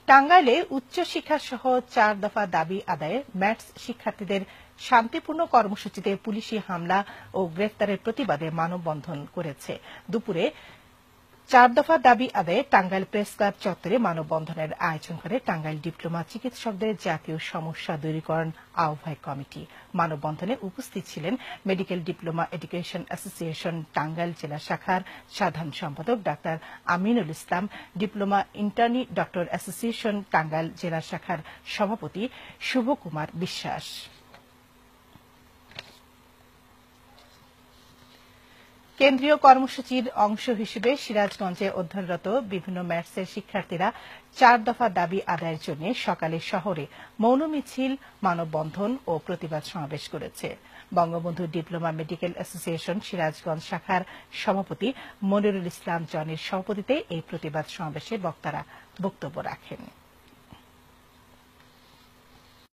টাঙ্গাইলে উচ্চশিক্ষা সহ 4 দফা দাবি আদায়ে ম্যাটস শিক্ষার্থীদের শান্তিপূর্ণ কর্মসূচিতে পুলিশি হামলা ও গ্রেফতারের প্রতিবাদে মানববন্ধন করেছে। দুপুরে 4 দফা দাবি আদায়ে টাঙ্গাইল প্রেস ক্লাব চত্বরে মানববন্ধনের আয়োজন করে টাঙ্গাইল ডিপ্লোমা চিকিৎসকদের জাতীয় সমস্যা দূরীকরণ আহ্বায়ক কমিটি। মানববন্ধনে উপস্থিত ছিলেন medical diploma education association Tangail জেলা শাখার সাধারণ সম্পাদক ডাক্তার Aminul Islam, diploma internee doctor association Tangail জেলা শাখার সভাপতি শুভ কুমার বিশ্বাস। কেন্দ্রীয় কর্মসূচির অংশ হিসেবে সিরাজগঞ্জে অধ্যয়নরত বিভিন্ন ম্যাটসের শিক্ষার্থীরা 4 দফা দাবি আদায়ের জন্য সকালে শহরে মৌন মিছিল, মানববন্ধন ও প্রতিবাদ সমাবেশ করেছে। Bangabandhu diploma medical association Sirajganj শাখার সভাপতি মনিরুল ইসলাম জনির সভাপতিত্বে এই প্রতিবাদ সমাবেশে বক্তারা বক্তব্য রাখেন।